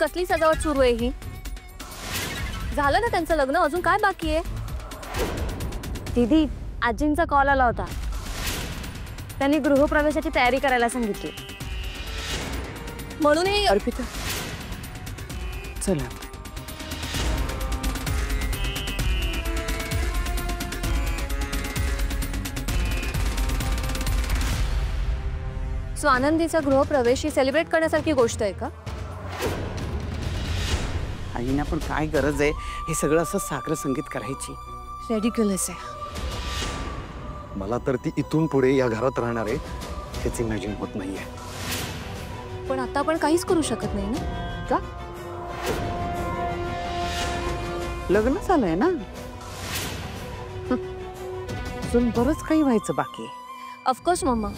कसली सजावट सुरू आहे ही? झालं ना त्यांचं लग्न, अजून काय बाकी आहे? दीदी, आजींचा कॉल आला होता. त्यांनी गृहप्रवेशाची तयारी करायला सांगितली. म्हणून हे अर्पिता चला. सो आनंदीचा गृहप्रवेश ही सेलिब्रेट करण्यासारखी गोष्ट आहे का? आईना पण काय गरज आहे हे सगळं असं साखर संगीत करायची? रेडिक्युलस आहे. मला तर ती इथून पुढे या घरात राहणार आहे हेच इमॅजिन होत नाहीये. पण आता आपण काहीच करू शकत नाही ना. का? लग्न झालंय ना, अजून बरंच काही व्हायचं बाकी आहे. Of course mamma.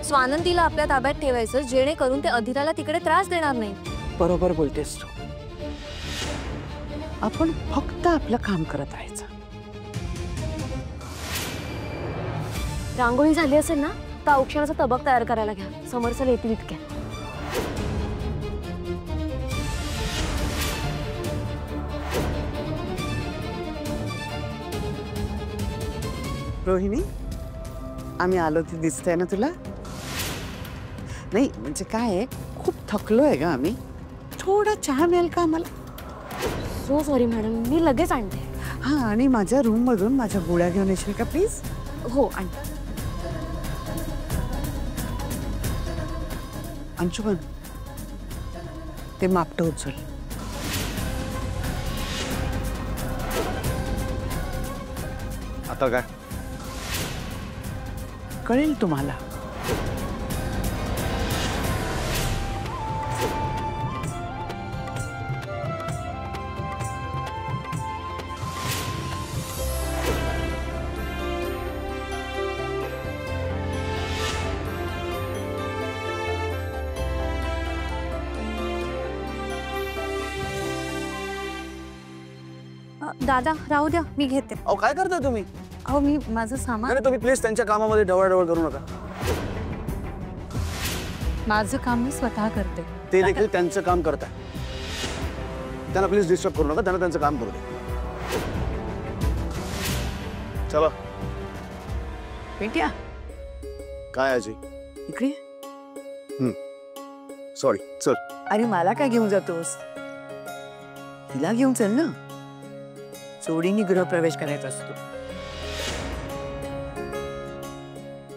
सो आनंदीला आपल्या ताब्यात ठेवायचं जेणेकरून ते अधिराला तिकडे त्रास देणार नाही. बरोबर बोलतेस तू. आपण फक्त आपलं काम करत राहायचं. रांगोळी झाली असेल ना तर औक्षणाचा तबक तयार करायला घ्या. समरसल येतील इतक्या. रोहिणी, आम्ही आलो ते दिसतंय ना तुला? नाही म्हणजे काय आहे, खूप थकलोय ग आम्ही. थोडा चहा मिळेल का आम्हाला? सो सॉरी मॅडम, मी लगेच आणते. हा, आणि माझ्या रूम मधून माझ्या गोळ्या घेऊन येशील का प्लीज? हो आणते. अंशुमन, ते मापटं उचल. आता काय? कळेल तुम्हाला. दादा राहू द्या, मी घेते. अहो काय करता तुम्ही? अहो मी माझं सामान. नाही तुम्ही प्लीज त्यांच्या कामामध्ये ढवळढवळ करू नका. माझं काम मी स्वतः करते. ते देखील त्यांचं काम करताय. त्यांना प्लीज डिस्टर्ब करू नका, त्यांना त्यांचं काम करू दे. चला. पेंट्या काय आजी? इकडे. सॉरी, चल. अरे मला काय घेऊन जातोस? हिला घेऊन चल ना. जोडीने गृहप्रवेश करायचा असतो.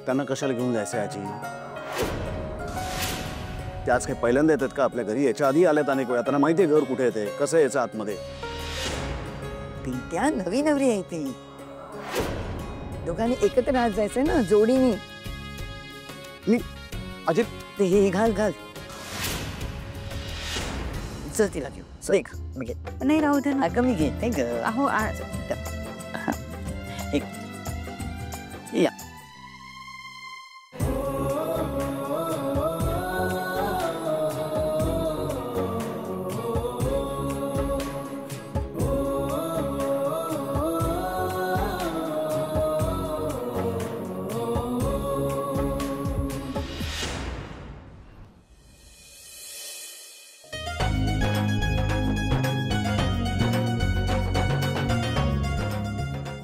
त्यांना कशाला घेऊन जायचंय आजी? ते आज काही पहिल्यांदा येतात का आपल्या घरी? याच्या आधी आल्यात अनेक वेळा. त्यांना माहितीये घर कुठे येते, कसं यायचं आतमध्ये. पिंट्या नवी नवरी आहे ती. दोघांनी एकत्र आज जायचंय ना, जोडीने. मी आजी ते हे घाल घाल. चल तिला घेऊ. देख मी घे. नाही राहू दे ना. अगं मी घेते ग. अहो एक या.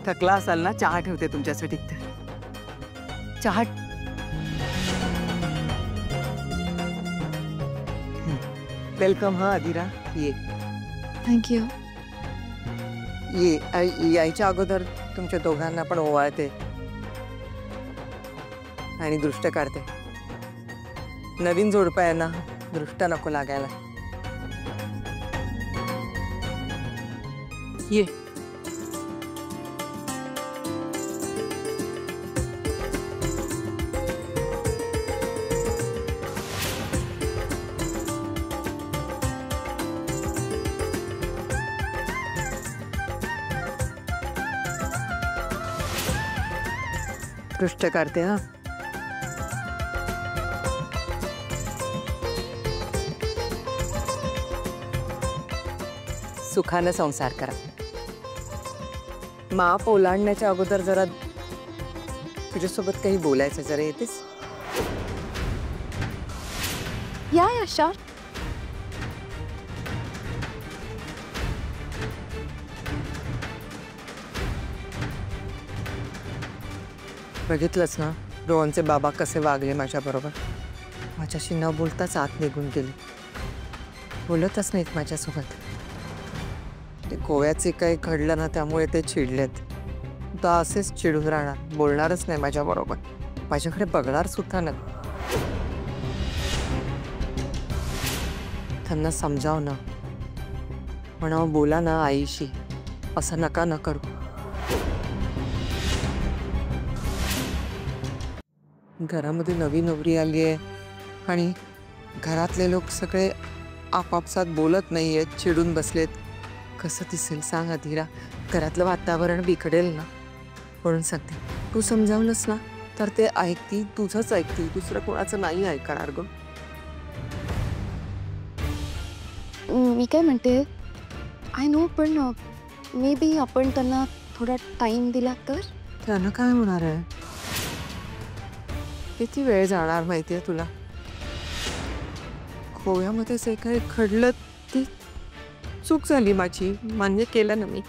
थकला असाल ना, चहा ठेवते तुमच्यासाठी. चहा. वेलकम. हा अधिरा, ये. थँक्यू. ये. यायच्या अगोदर तुमच्या दोघांना पण ओवाळते आणि दृष्ट काढते. नवीन जोडपं आहे ना, दृष्ट नको लागायला. ये. दृष्ट काढते. हा, सुखानं संसार करा. माप ओलांडण्याच्या अगोदर जरा तुझ्यासोबत काही बोलायचं. जरा येतेस? या. कशावर? बघितलंच ना रोहनचे बाबा कसे वागले माझ्याबरोबर. माझ्याशी न बोलताच आत निघून गेले. बोलतच नाहीत माझ्यासोबत. ते गोव्याचे काही घडलं ना त्यामुळे ते चिडलेत. आता असेच चिडून राहणार, बोलणारच नाही माझ्याबरोबर. माझ्याकडे बघणार सुद्धा नाही. त्यांना समजाव ना, म्हणावं बोला ना आईशी, असं नका न करू. घरामध्ये नवी नवरी आली आहे आणि घरातले लोक सगळे आपापसात बोलत नाहीयेत, चिडून बसलेत. कसं दिसेल सांग अधीरा? घरातलं वातावरण बिघडेल ना. म्हणून सांगते, तू समजावलंस ना तर ते ऐकती, तुझंच ऐकती, दुसरं कोणाचं नाही ऐकणार ग. मी काय म्हणते, आय नो, पण मे बी आपण त्यांना थोडा टाइम दिला तर. त्यानं काय होणार आहे? किती वेळ जाणार माहितीये तुला? गोव्यामध्ये जे काही घडलं ती चूक झाली माझी, मान्य केलं ना मी.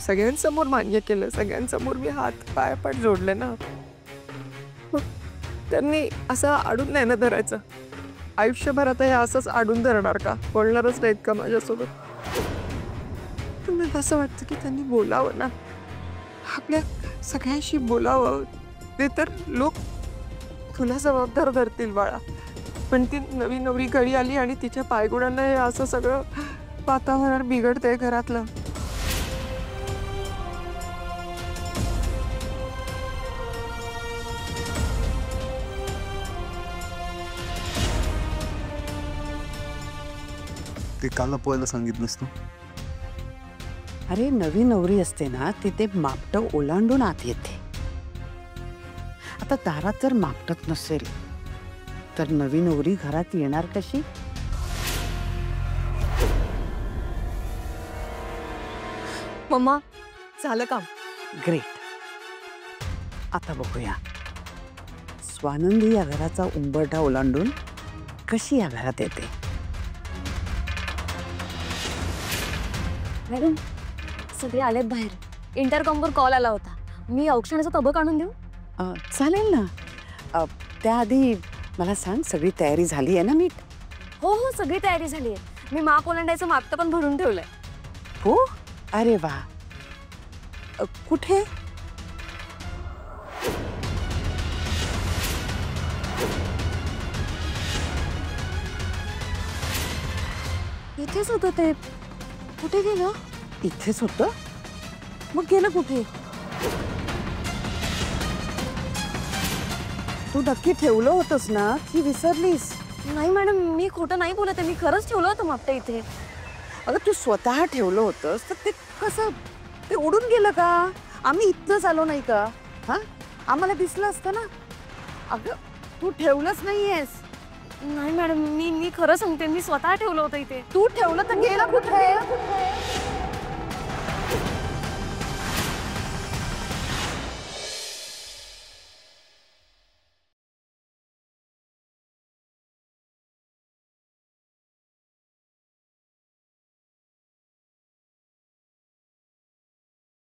सगळ्यांसमोर मान्य केलं, सगळ्यांसमोर मी हात पाय पण जोडले ना. मग त्यांनी असं आडून नाही ना धरायचं. आयुष्यभर आता हे असंच आडून धरणार का? बोलणारच नाहीत का माझ्यासोबत? पण मला असं वाटतं की त्यांनी बोलावं ना, आपल्या सगळ्यांशी बोलावं. ते तर लोक तुला जबाबदार धरतील बाळा. पण ती नवी नवरी घरी आली आणि तिच्या पायगुणांना हे असं सगळं वातावरण बिघडतंय घरातलं. ते काल लपवायला सांगितलंस तू. अरे नवी नवरी असते ना, तिथे मापटं ओलांडून आत येते. आता दारात जर मापटत नसेल तर नवी नवरी घरात येणार कशी? मम्मा झालं काम? ग्रेट. आता बघूया स्वानंदी या घराचा उंबरठा ओलांडून कशी या घरात येते. मॅडम, सगळे आलेत बाहेर. इंटरकॉमवर कॉल आला होता. मी औक्षणाचा तबक आणून देऊ? चालेल ना. त्याआधी मला सांग, सगळी तयारी झाली आहे ना नीट? हो हो, सगळी तयारी झाली आहे. मी माप ओलांडायचं मापटं पण भरून ठेवलंय. हो, अरे वा. कुठे? इथेच होतं ते. कुठे गेलं? इथेच होतं. मग गेलं कुठे? तू नक्की ठेवलं होतंस ना की विसरलीस? नाही मॅडम, मी खोटं नाही बोलत आहे. मी खरंच ठेवलं होतं मापटं इथे. अगं तू स्वतः ठेवलं होतंस तर ते कसं, ते उडून गेलं का? आम्ही इथनंच आलो नाही का? हा, आम्हाला दिसलं असतं ना. अगं तू ठेवलंच नाहीयेस. नाही मॅडम, मी खरं सांगते, मी स्वतः ठेवलं होतं इथे. तू ठेवलं तर गेलं कुठे?